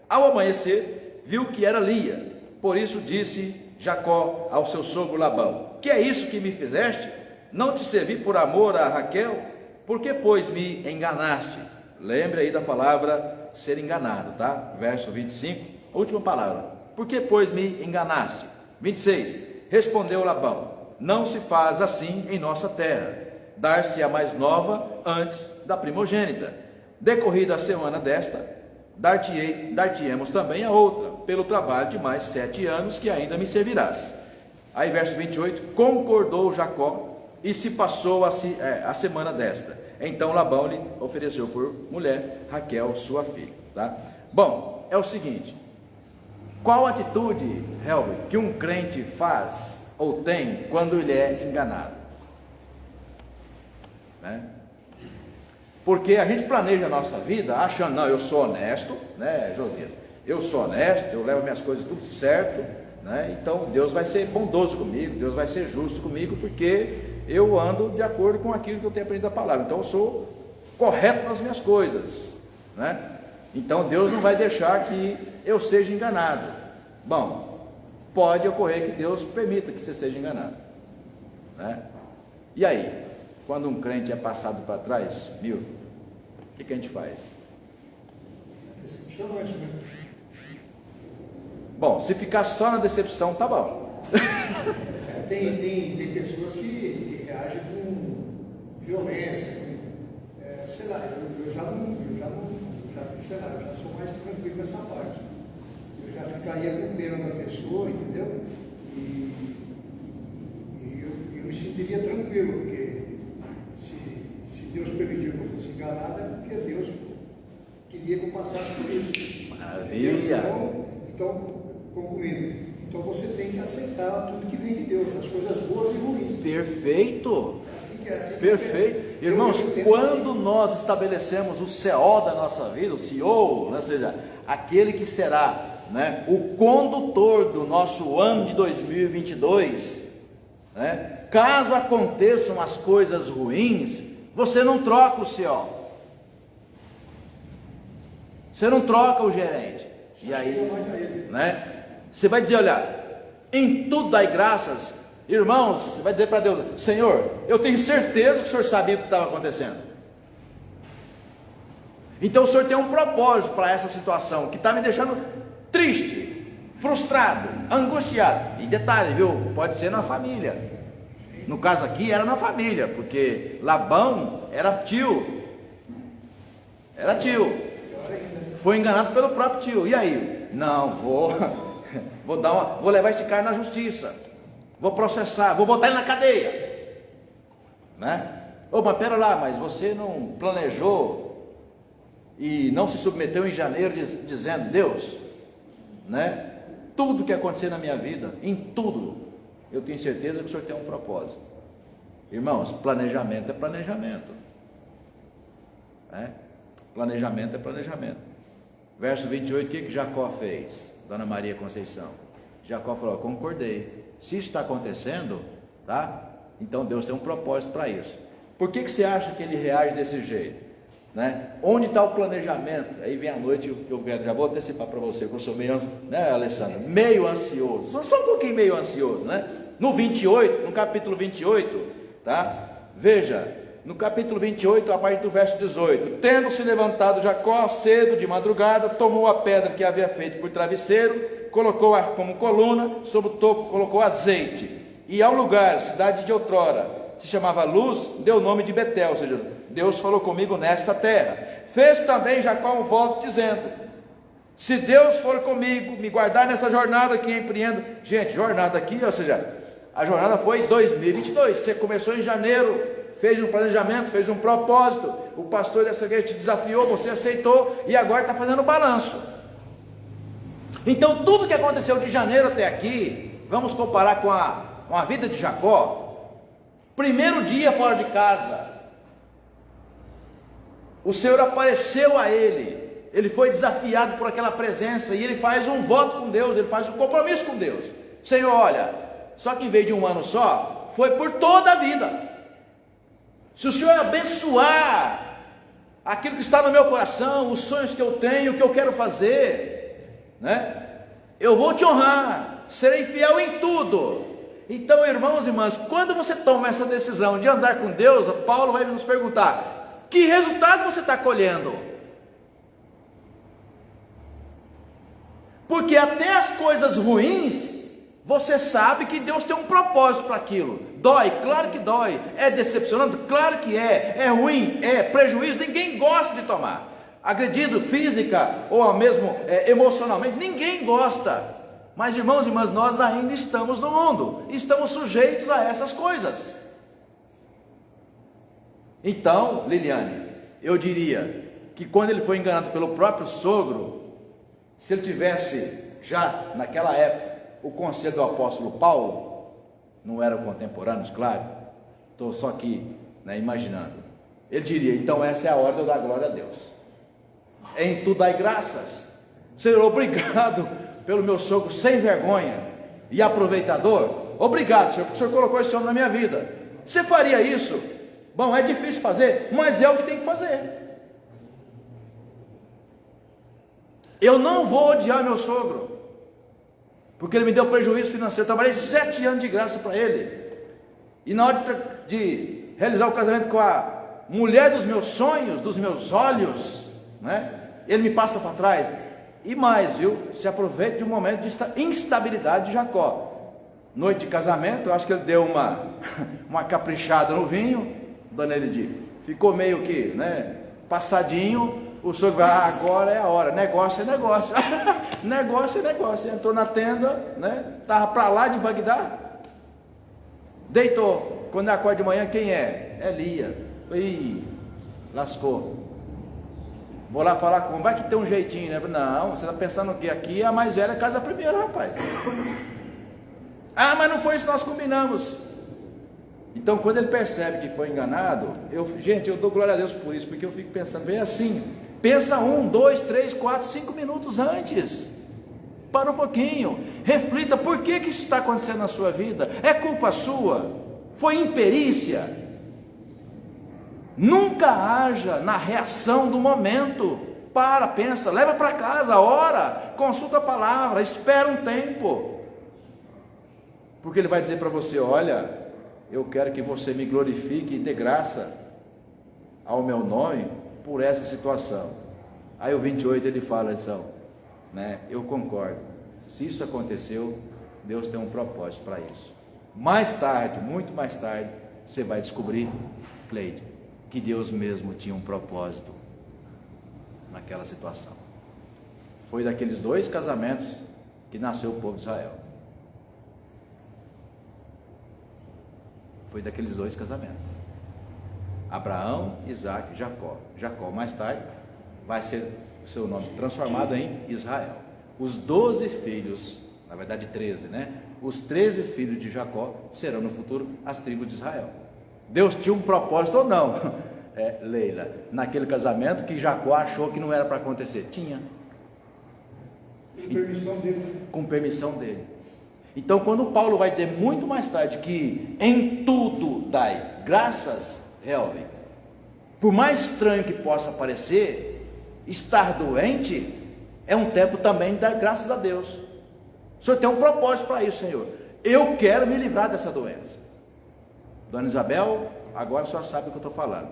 Ao amanhecer, viu que era Lia, por isso disse Jacó ao seu sogro Labão: que é isso que me fizeste? Não te servi por amor a Raquel? Por que, pois, me enganaste? Lembre aí da palavra ser enganado, tá? Verso 25, a última palavra. Por que, pois, me enganaste? 26, respondeu Labão: não se faz assim em nossa terra, dar-se a mais nova antes da primogênita. Decorrida a semana desta, dar-te-emos também a outra, pelo trabalho de mais 7 anos que ainda me servirás. Aí verso 28, concordou Jacó, e se passou a semana desta. Então Labão lhe ofereceu por mulher Raquel, sua filha. Tá? Bom, é o seguinte: qual atitude, Helber, que um crente faz ou tem quando ele é enganado? Né? Porque a gente planeja a nossa vida achando, não, eu sou honesto, né, Josias? Eu sou honesto, eu levo minhas coisas tudo certo, né? Então Deus vai ser bondoso comigo, Deus vai ser justo comigo, porque eu ando de acordo com aquilo que eu tenho aprendido da palavra. Então eu sou correto nas minhas coisas, né? Então Deus não vai deixar que eu seja enganado. Bom, pode ocorrer que Deus permita que você seja enganado, né? E aí, quando um crente é passado para trás, viu? O que a gente faz? Bom, se ficar só na decepção, tá bom. Tem pessoas que reagem com violência, sei lá, eu já sou mais tranquilo nessa parte. Eu já ficaria com pena da pessoa, entendeu? E eu me sentiria tranquilo, porque se Deus permitiu que eu fosse enganado, é porque Deus queria que eu passasse por isso. Maravilha! Então, concluindo, então você tem que aceitar tudo que vem de Deus, as coisas boas e ruins. Perfeito! Assim Perfeito! Irmãos, quando nós estabelecemos o CO da nossa vida, o CEO, né, ou seja, aquele que será, né, o condutor do nosso ano de 2022, né, caso aconteçam as coisas ruins, você não troca o CO, você não troca o gerente, e aí, né, você vai dizer, olha, em tudo dai graças. Irmãos, você vai dizer para Deus: Senhor, eu tenho certeza que o Senhor sabia o que estava acontecendo. Então o Senhor tem um propósito para essa situação que está me deixando triste, frustrado, angustiado. E detalhe, viu? Pode ser na família. No caso aqui era na família, porque Labão era tio. Era tio. Foi enganado pelo próprio tio. E aí? Não, vou levar esse cara na justiça. Vou processar, vou botar ele na cadeia, né? Oh, mas pera lá, mas você não planejou e não se submeteu em janeiro dizendo: Deus, né? Tudo que acontecer na minha vida, em tudo, eu tenho certeza que o Senhor tem um propósito. Irmãos, planejamento é planejamento, né? Planejamento é planejamento. Verso 28, o que Jacó fez? Dona Maria Conceição, Jacó falou: concordei. Se isso está acontecendo, tá? Então Deus tem um propósito para isso. Por que você acha que ele reage desse jeito, né? Onde está o planejamento? Aí vem a noite, eu já vou antecipar para você, que eu sou meio, né, Alessandra? Meio ansioso, só um pouquinho meio ansioso, né? No 28, no capítulo 28, tá? Veja, no capítulo 28, a partir do verso 18: tendo se levantado Jacó cedo de madrugada, tomou a pedra que havia feito por travesseiro, colocou-a como coluna, sobre o topo colocou azeite, e ao lugar, cidade de outrora, se chamava Luz, deu o nome de Betel, ou seja, Deus falou comigo nesta terra. Fez também Jacó um voto dizendo: se Deus for comigo, me guardar nessa jornada que empreendo. Gente, jornada aqui, ou seja, a jornada foi 2022, você começou em janeiro, fez um planejamento, fez um propósito, o pastor dessa igreja te desafiou, você aceitou, e agora está fazendo balanço. Então tudo que aconteceu de janeiro até aqui, vamos comparar com a vida de Jacó. Primeiro dia fora de casa, o Senhor apareceu a ele foi desafiado por aquela presença, e ele faz um voto com Deus, ele faz um compromisso com Deus. Senhor, olha, só que em vez de um ano só, foi por toda a vida. Se o Senhor abençoar aquilo que está no meu coração, os sonhos que eu tenho, o que eu quero fazer, né? Eu vou te honrar, serei fiel em tudo. Então, irmãos e irmãs, quando você toma essa decisão de andar com Deus, Paulo vai nos perguntar: que resultado você está colhendo? Porque até as coisas ruins, você sabe que Deus tem um propósito para aquilo. Dói, claro que dói. É decepcionante, claro que é. É ruim, é prejuízo, ninguém gosta de tomar. Agredido física ou mesmo emocionalmente, ninguém gosta. Mas, irmãos e irmãs, nós ainda estamos no mundo, estamos sujeitos a essas coisas. Então, Liliane, eu diria que quando ele foi enganado pelo próprio sogro, se ele tivesse já naquela época o conselho do apóstolo Paulo, não eram contemporâneos, claro, estou só aqui, imaginando, ele diria: então essa é a hora de eu dar glória a Deus. Em tudo dai graças. Senhor, obrigado pelo meu sogro sem vergonha e aproveitador. Obrigado, Senhor, porque o Senhor colocou esse homem na minha vida. Você faria isso? Bom, é difícil fazer, mas é o que tem que fazer. Eu não vou odiar meu sogro, porque ele me deu prejuízo financeiro. Eu trabalhei 7 anos de graça para ele, e na hora de realizar o casamento com a mulher dos meus sonhos, dos meus olhos, ele me passa para trás. E mais, viu? Se aproveite de um momento de instabilidade de Jacó. Noite de casamento, eu acho que ele deu uma caprichada no vinho, dona Elidir, ficou meio que passadinho. O sogro vai: agora é a hora, negócio é negócio. Negócio é negócio. Entrou na tenda, estava para lá de Bagdá, deitou. Quando acorda de manhã, quem é? É Lia. Ih, lascou. Vou lá falar com, vai que tem um jeitinho, né? Não, você está pensando que aqui a mais velha casa primeiro, rapaz. Ah, mas não foi isso que nós combinamos. Então, quando ele percebe que foi enganado, gente, eu dou glória a Deus por isso, porque eu fico pensando bem assim. Pensa 1, 2, 3, 4, 5 minutos antes. Para um pouquinho, reflita: por que isso está acontecendo na sua vida? É culpa sua? Foi imperícia? Nunca haja na reação do momento. Para, pensa, leva para casa, ora, consulta a palavra, espera um tempo, porque ele vai dizer para você: olha, eu quero que você me glorifique e dê graça ao meu nome por essa situação. Aí o 28 ele fala então, eu concordo, se isso aconteceu, Deus tem um propósito para isso. Mais tarde, muito mais tarde, você vai descobrir, Cleide, que Deus mesmo tinha um propósito naquela situação. Foi daqueles 2 casamentos que nasceu o povo de Israel. Foi daqueles 2 casamentos: Abraão, Isaac e Jacó. Jacó mais tarde vai ser o seu nome transformado em Israel. Os 12 filhos, na verdade 13, os 13 filhos de Jacó serão no futuro as tribos de Israel. Deus tinha um propósito ou não, Leila, naquele casamento que Jacó achou que não era para acontecer? Tinha. Com permissão dele. Com permissão dele. Então, quando Paulo vai dizer muito mais tarde que em tudo dai graças, Helvin, por mais estranho que possa parecer, estar doente é um tempo também de dar graças a Deus. O Senhor tem um propósito para isso, Senhor. Eu quero me livrar dessa doença. Dona Isabel, agora a senhora sabe o que eu estou falando.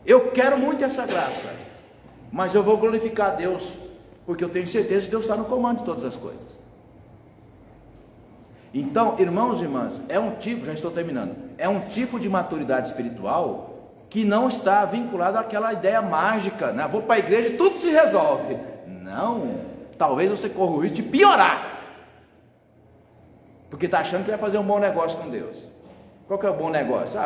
Eu quero muito essa graça, mas eu vou glorificar a Deus, porque eu tenho certeza que Deus está no comando de todas as coisas. Então, irmãos e irmãs, já estou terminando, é um tipo de maturidade espiritual que não está vinculado àquela ideia mágica, vou para a igreja e tudo se resolve. Não, talvez você corra o risco de piorar, porque está achando que vai fazer um bom negócio com Deus. Qual que é o bom negócio?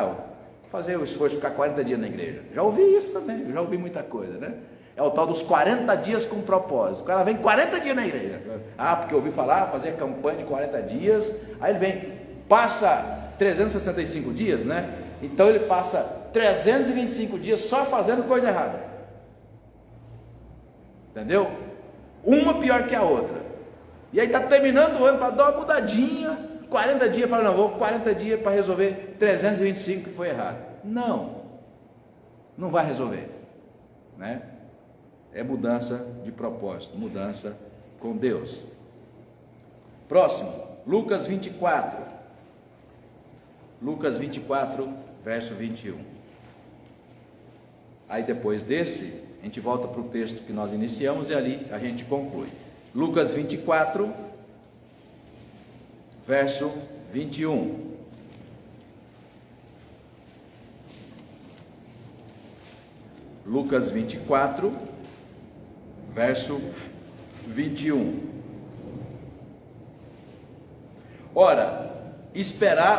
Fazer o esforço de ficar 40 dias na igreja. Já ouvi isso também, já ouvi muita coisa, É o tal dos 40 dias com propósito. O cara vem 40 dias na igreja. Porque eu ouvi falar, fazer campanha de 40 dias. Aí ele vem, passa 365 dias, Então ele passa 325 dias só fazendo coisa errada. Entendeu? Uma pior que a outra. E aí está terminando o ano para dar uma mudadinha. 40 dias, fala, não, vou 40 dias para resolver 325 que foi errado. Não vai resolver, né? É mudança de propósito, mudança com Deus. Próximo, Lucas 24. Lucas 24, verso 21. Aí depois desse, a gente volta para o texto que nós iniciamos e ali a gente conclui. Lucas 24, verso 21. Lucas 24, verso 21. Ora,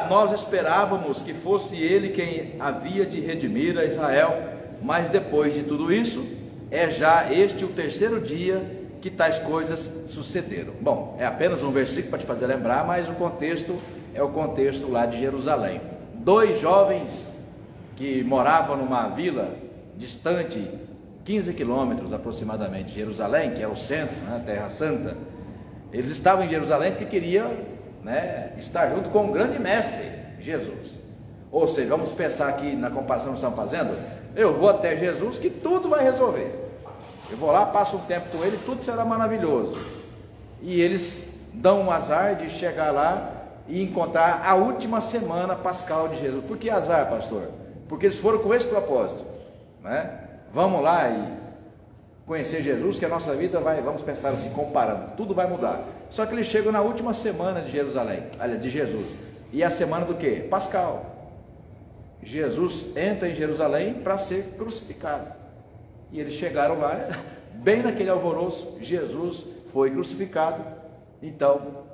nós esperávamos que fosse ele quem havia de redimir a Israel, mas depois de tudo isso, é já este o terceiro dia que tais coisas sucederam. Bom, é apenas um versículo para te fazer lembrar, mas o contexto é o contexto lá de Jerusalém. 2 jovens que moravam numa vila distante 15 quilômetros aproximadamente de Jerusalém, que é o centro, né, Terra Santa. Eles estavam em Jerusalém porque queriam, né, estar junto com o grande mestre Jesus. Ou seja, vamos pensar aqui na comparação que estamos fazendo. Eu vou até Jesus que tudo vai resolver. Eu vou lá, passo um tempo com ele, tudo será maravilhoso. E eles dão um azar de chegar lá e encontrar a última semana pascal de Jesus. Por que azar, pastor? Porque eles foram com esse propósito, né? Vamos lá e conhecer Jesus, que a nossa vida vai, vamos pensar assim, comparando, tudo vai mudar. Só que eles chegam na última semana de Jerusalém, de Jesus. E a semana do quê? Pascal. Jesus entra em Jerusalém para ser crucificado. E eles chegaram lá, bem naquele alvoroço, Jesus foi crucificado. Então,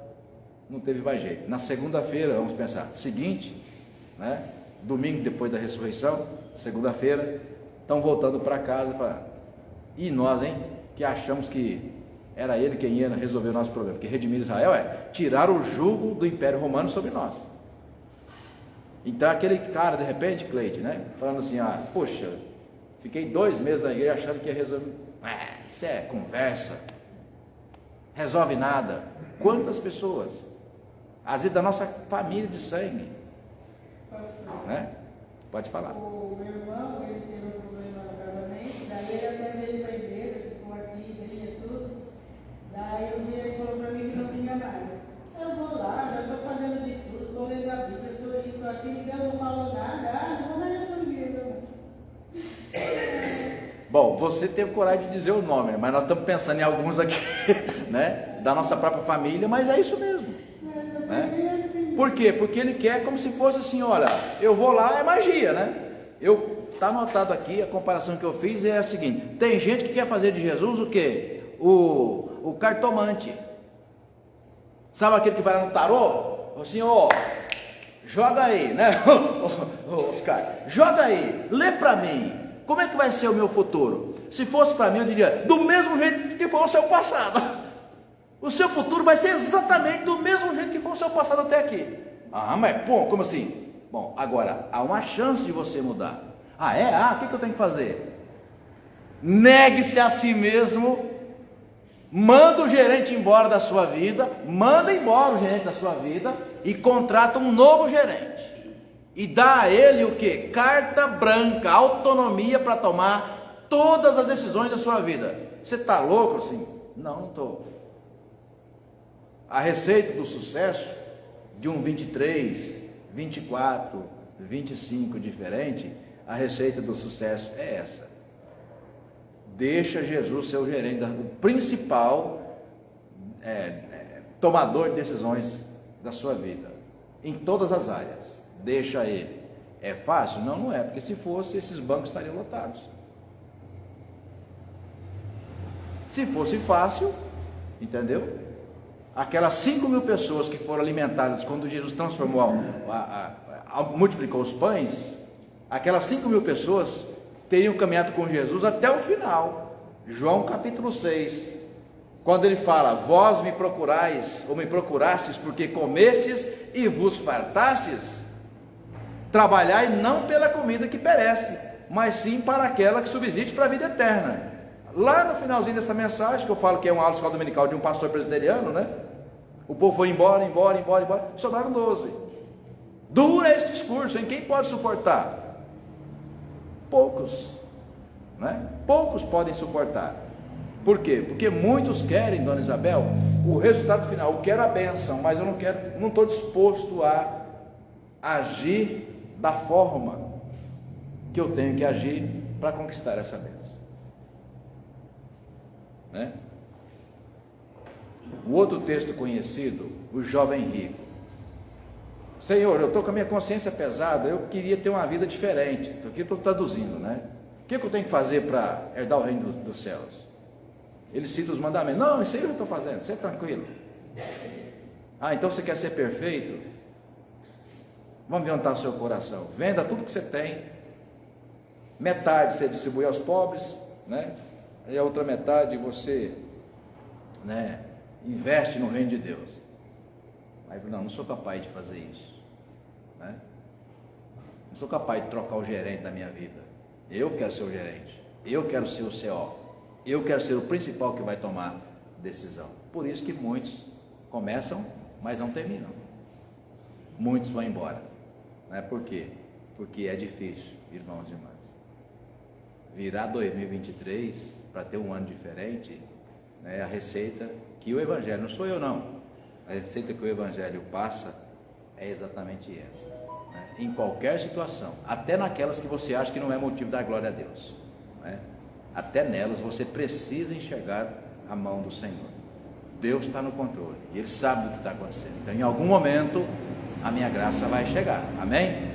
não teve mais jeito. Na segunda-feira, vamos pensar, seguinte, né? Domingo depois da ressurreição, segunda-feira, estão voltando para casa, e nós, hein, que achamos que era ele quem ia resolver o nosso problema, porque redimir Israel é tirar o jugo do Império Romano sobre nós. Então aquele cara, de repente, Cleide, né, falando assim, poxa, fiquei 2 meses na igreja achando que ia resolver, isso é conversa, resolve nada. Quantas pessoas, às vezes da nossa família de sangue, né? Pode falar. O meu irmão, ele teve um problema no casamento, daí ele até veio para a igreja, ficou aqui, vinha tudo. Daí um dia ele falou para mim que não vinha mais. Eu vou lá, já estou fazendo de tudo, estou lendo a Bíblia, estou aqui, e Deus não falou nada, não vou mais nessa igreja. Bom, você teve coragem de dizer o nome, mas nós estamos pensando em alguns aqui, né, da nossa própria família, mas é isso mesmo, né? Por quê? Porque ele quer como se fosse assim, olha, eu vou lá, é magia, né? Está anotado aqui, a comparação que eu fiz é a seguinte: tem gente que quer fazer de Jesus o quê? O cartomante. Sabe aquele que vai lá no tarô? Assim, joga aí, né? Oscar, joga aí, lê para mim, como é que vai ser o meu futuro? Se fosse para mim, eu diria, do mesmo jeito que foi o seu passado. O seu futuro vai ser exatamente do mesmo jeito que foi o seu passado até aqui. Mas pô, como assim? Bom, agora, há uma chance de você mudar. O que eu tenho que fazer? Negue-se a si mesmo, manda o gerente embora da sua vida, manda embora o gerente da sua vida e contrata um novo gerente. E dá a ele o quê? Carta branca, autonomia para tomar todas as decisões da sua vida. Você está louco assim? Não estou. A receita do sucesso de um 23, 24, 25 diferente, a receita do sucesso é essa. Deixa Jesus ser o gerente, o principal tomador de decisões da sua vida, em todas as áreas. Deixa ele. É fácil? Não, não é, porque se fosse, esses bancos estariam lotados. Se fosse fácil, entendeu? Aquelas 5.000 pessoas que foram alimentadas quando Jesus transformou, multiplicou os pães, aquelas 5.000 pessoas teriam caminhado com Jesus até o final. João capítulo 6, quando ele fala, vós me procurais, ou me procurastes porque comestes e vos fartastes. trabalhar e não pela comida que perece, mas sim para aquela que subsiste para a vida eterna. Lá no finalzinho dessa mensagem, que eu falo que é uma aula de escola dominical de um pastor presbiteriano, né? O povo foi embora, sobraram 12. Dura esse discurso, em quem pode suportar? Poucos, né? Poucos podem suportar. Por quê? Porque muitos querem, dona Isabel, o resultado final. Eu quero a bênção, mas eu não estou disposto a agir da forma que eu tenho que agir para conquistar essa bênção, né? O outro texto conhecido, o jovem rico. Senhor, eu estou com a minha consciência pesada, eu queria ter uma vida diferente. Aqui estou traduzindo, né? O que eu tenho que fazer para herdar o reino dos céus? Ele cita os mandamentos. Não, isso aí eu estou fazendo, você é tranquilo. Ah, então você quer ser perfeito? Vamos levantar o seu coração. Venda tudo que você tem. Metade você distribui aos pobres, né? E a outra metade você, né, investe no reino de Deus. Aí, não sou capaz de fazer isso, né? Não sou capaz de trocar o gerente da minha vida. Eu quero ser o gerente. Eu quero ser o CO. Eu quero ser o principal que vai tomar decisão. Por isso que muitos começam, mas não terminam. Muitos vão embora, né? Por quê? Porque é difícil, irmãos e irmãs. Virar 2023 para ter um ano diferente, né? A receita que o Evangelho, não sou eu não, a receita que o Evangelho passa é exatamente essa, né? Em qualquer situação, até naquelas que você acha que não é motivo da glória a Deus, né? Até nelas você precisa enxergar a mão do Senhor. Deus está no controle e Ele sabe do que está acontecendo. Então, em algum momento, a minha graça vai chegar. Amém?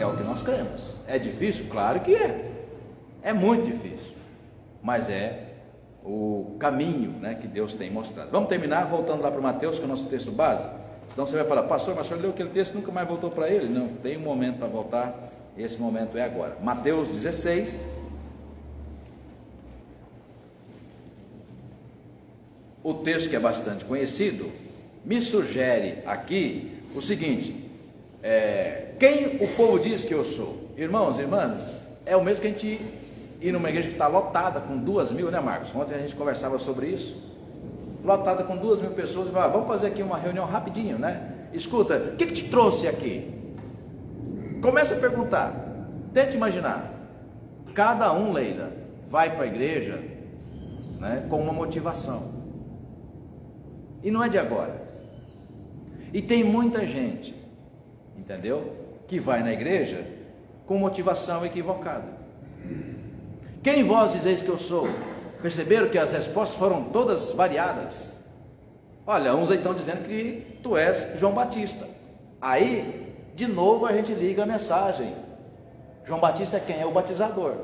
É o que nós cremos. É difícil? Claro que é. É muito difícil. Mas é o caminho, né, que Deus tem mostrado. Vamos terminar voltando lá para Mateus, que é o nosso texto base. Senão você vai falar, pastor, mas o senhor leu aquele texto e nunca mais voltou para ele? Não, tem um momento para voltar. Esse momento é agora. Mateus 16. O texto, que é bastante conhecido, me sugere aqui o seguinte: quem o povo diz que eu sou? Irmãos e irmãs, é o mesmo que a gente ir numa igreja que está lotada com 2.000, né, Marcos? Ontem a gente conversava sobre isso. Lotada com 2.000 pessoas, vamos fazer aqui uma reunião rapidinho, né? Escuta, o que te trouxe aqui? Começa a perguntar, tente imaginar. Cada um, Leila, vai para a igreja, né, com uma motivação. E não é de agora. E tem muita gente, entendeu? Que vai na igreja com motivação equivocada. Quem vós dizeis que eu sou? Perceberam que as respostas foram todas variadas? Olha, uns aí estão dizendo que tu és João Batista. Aí, de novo a gente liga a mensagem. João Batista é quem? É o batizador.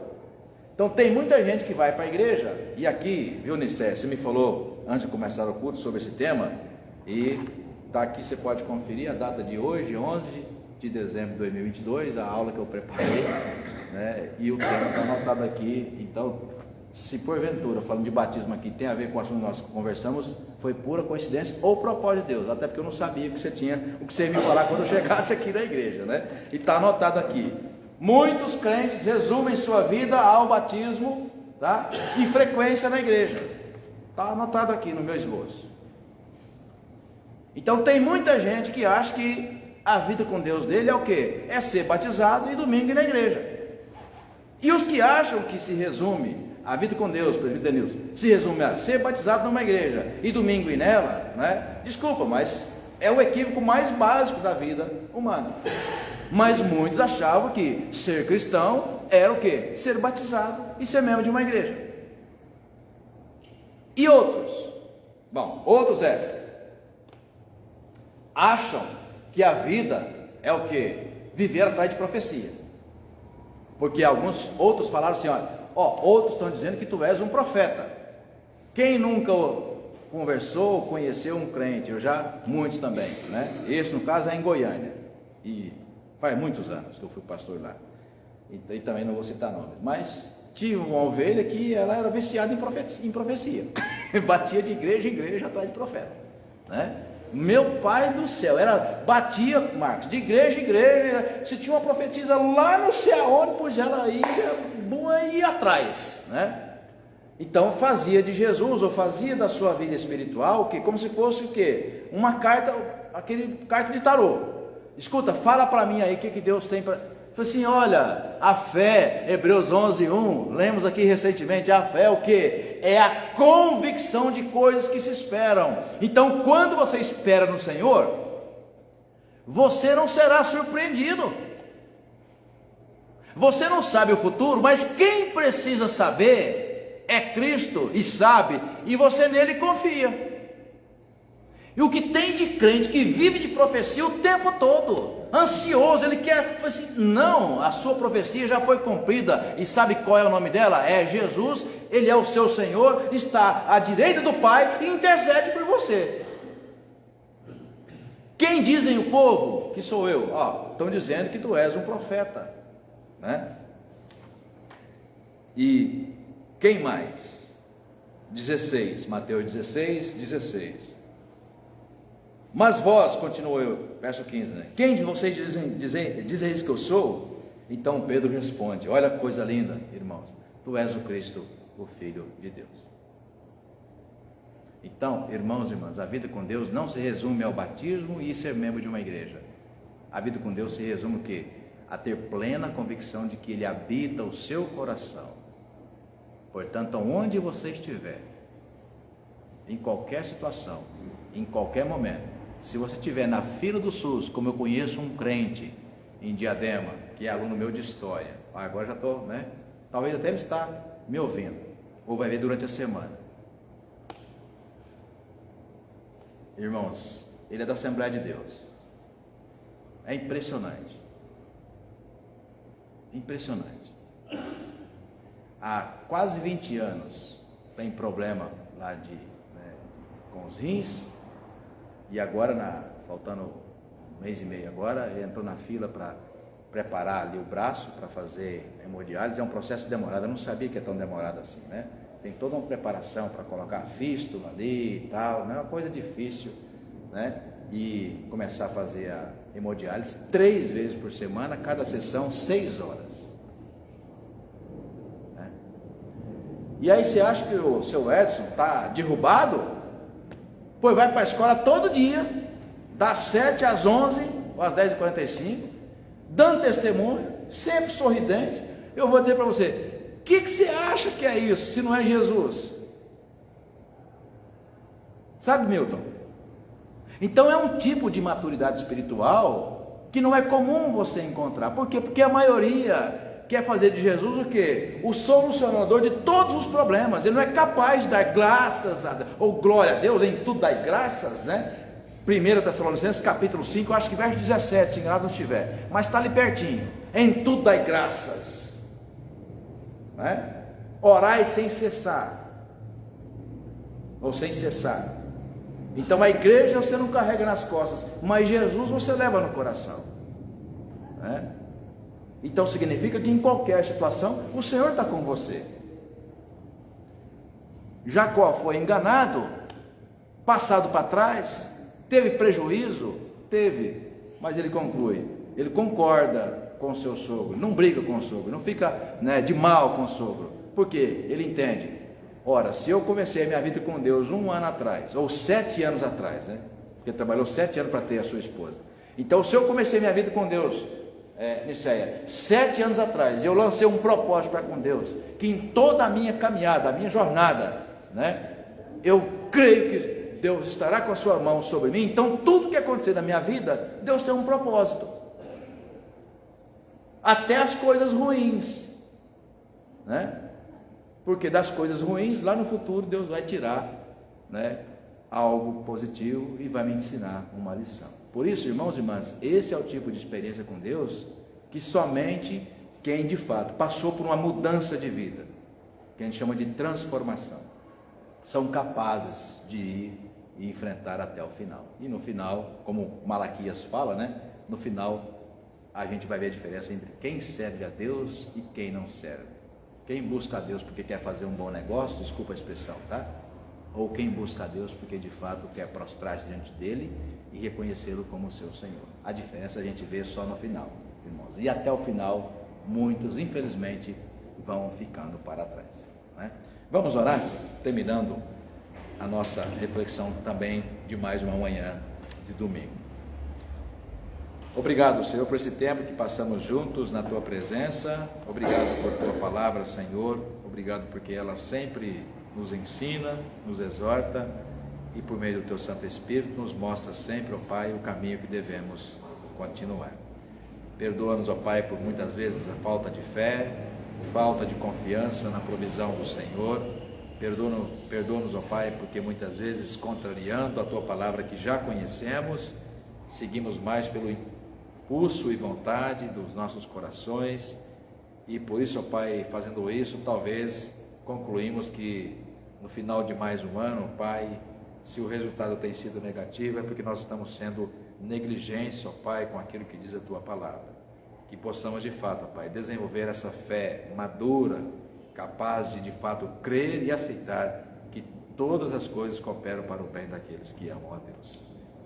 Então tem muita gente que vai para a igreja. E aqui, viu, Nicé, você me falou antes de começar o culto sobre esse tema, e está aqui, você pode conferir a data de hoje, 11 de dezembro de 2022, a aula que eu preparei, né? E o tema está anotado aqui. Então, se porventura, falando de batismo aqui, tem a ver com o assunto que nós conversamos, foi pura coincidência ou propósito de Deus, até porque eu não sabia o que você ia me falar quando eu chegasse aqui na igreja, né? E está anotado aqui. Muitos crentes resumem sua vida ao batismo, tá? E frequência na igreja. Está anotado aqui no meu esboço. Então tem muita gente que acha que a vida com Deus dele é o quê? É ser batizado e domingo ir na igreja. E os que acham que se resume a vida com Deus, presbítero Nilson, se resume a ser batizado numa igreja e domingo ir nela, né? Desculpa, mas é o equívoco mais básico da vida humana. Mas muitos achavam que ser cristão era o quê? Ser batizado e ser membro de uma igreja. E outros? Bom, outros acham que a vida é o quê? Viver atrás de profecia. Porque outros falaram assim, outros estão dizendo que tu és um profeta. Quem nunca conversou, conheceu um crente? Muitos também, né? Esse no caso é em Goiânia. E faz muitos anos que eu fui pastor lá. E também não vou citar nomes. Mas tive uma ovelha que ela era viciada em profecia. Batia de igreja em igreja atrás de profeta, né? Meu pai do céu, batia, Marcos, de igreja em igreja, se tinha uma profetisa lá não sei aonde, pois ela ia atrás, né? Então fazia de Jesus, ou fazia da sua vida espiritual, que como se fosse o quê? Uma carta, carta de tarô. Escuta, fala para mim aí o que Deus tem para... Falei assim, olha, a fé, Hebreus 11:1, lemos aqui recentemente, a fé é o quê? É a convicção de coisas que se esperam. Então quando você espera no Senhor, você não será surpreendido. Você não sabe o futuro, mas quem precisa saber é Cristo, e sabe, e você nele confia. E o que tem de crente que vive de profecia o tempo todo, ansioso, ele quer assim, não, a sua profecia já foi cumprida, e sabe qual é o nome dela? É Jesus, ele é o seu Senhor, está à direita do Pai e intercede por você. Quem dizem o povo que sou eu? Estão dizendo que tu és um profeta, né? E quem mais? 16, Mateus 16. Mas vós, continuou eu, verso 15, né? Quem de vocês dizem que eu sou? Então Pedro responde, olha que coisa linda, irmãos, tu és o Cristo, o Filho de Deus. Então, irmãos e irmãs, a vida com Deus não se resume ao batismo e ser membro de uma igreja. A vida com Deus se resume o quê? A ter plena convicção de que Ele habita o seu coração. Portanto, onde você estiver, em qualquer situação, em qualquer momento, se você estiver na fila do SUS, como eu conheço um crente em Diadema, que é aluno meu de história, agora já estou, né? Talvez até ele está me ouvindo, ou vai ver durante a semana. Irmãos, ele é da Assembleia de Deus. É impressionante. Impressionante. Há quase 20 anos tem problema lá com os rins, e agora, faltando um mês e meio agora, ele entrou na fila para preparar ali o braço para fazer hemodiálise. É um processo demorado, eu não sabia que é tão demorado assim, né? Tem toda uma preparação para colocar fístula ali e tal, não é uma coisa difícil, né? E começar a fazer a hemodiálise 3 vezes por semana, cada sessão 6 horas. E aí você acha que o seu Edson está derrubado? Pois vai para a escola todo dia, das 7 às 11, ou às 10h45, dando testemunho, sempre sorridente. Eu vou dizer para você, o que você acha que é isso, se não é Jesus? Sabe, Milton? Então é um tipo de maturidade espiritual que não é comum você encontrar. Por quê? Porque a maioria quer fazer de Jesus o quê? O solucionador de todos os problemas. Ele não é capaz de dar graças, ou glória a Deus, em tudo dar graças, né? 1 Tessalonicenses capítulo 5, acho que verso 17, se enganado não estiver, mas está ali pertinho. Em tudo dai graças, né? Orai sem cessar, ou sem cessar. Então a igreja você não carrega nas costas, mas Jesus você leva no coração, né? Então significa que em qualquer situação o Senhor está com você. Jacó foi enganado, passado para trás, teve prejuízo? Teve, mas ele conclui, ele concorda com o seu sogro, não briga com o sogro, não fica, né, de mal com o sogro, porque ele entende, ora, se eu comecei a minha vida com Deus 1 ano atrás, ou 7 anos atrás, né, porque trabalhou 7 anos para ter a sua esposa, então se eu comecei minha vida com Deus, Niceia, 7 anos atrás, eu lancei um propósito para com Deus, que em toda a minha caminhada, a minha jornada, né, eu creio que Deus estará com a sua mão sobre mim. Então tudo que acontecer na minha vida, Deus tem um propósito, até as coisas ruins, né, porque das coisas ruins, lá no futuro, Deus vai tirar, né, algo positivo e vai me ensinar uma lição. Por isso, irmãos e irmãs, esse é o tipo de experiência com Deus que somente quem de fato passou por uma mudança de vida, que a gente chama de transformação, são capazes de ir e enfrentar até o final. E no final, como Malaquias fala, né? No final a gente vai ver a diferença entre quem serve a Deus e quem não serve. Quem busca a Deus porque quer fazer um bom negócio, desculpa a expressão, tá? ou quem busca a Deus porque de fato quer prostrar-se diante dele e reconhecê-lo como seu Senhor. A diferença a gente vê só no final, irmãos. E até o final, muitos, infelizmente, vão ficando para trás, né? Vamos orar, terminando a nossa reflexão também de mais uma manhã de domingo. Obrigado, Senhor, por esse tempo que passamos juntos na Tua presença. Obrigado por Tua palavra, Senhor. Obrigado porque ela sempre nos ensina, nos exorta e por meio do Teu Santo Espírito nos mostra sempre, ó Pai, o caminho que devemos continuar. Perdoa-nos, ó Pai, por muitas vezes a falta de fé, falta de confiança na provisão do Senhor. Perdoa-nos, ó Pai, porque muitas vezes, contrariando a Tua palavra que já conhecemos, seguimos mais pelo impulso e vontade dos nossos corações, e por isso, ó Pai, fazendo isso, talvez concluímos que no final de mais um ano, Pai, se o resultado tem sido negativo, é porque nós estamos sendo negligentes, ó Pai, com aquilo que diz a Tua palavra. Que possamos de fato, ó Pai, desenvolver essa fé madura, capaz de fato crer e aceitar que todas as coisas cooperam para o bem daqueles que amam a Deus.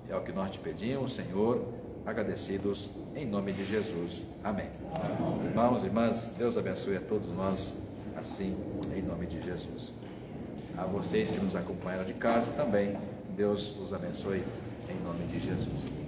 É o que nós te pedimos, Senhor, agradecidos em nome de Jesus. Amém. Amém. Irmãos e irmãs, Deus abençoe a todos nós, assim, em nome de Jesus. A vocês que nos acompanham de casa também, Deus os abençoe em nome de Jesus.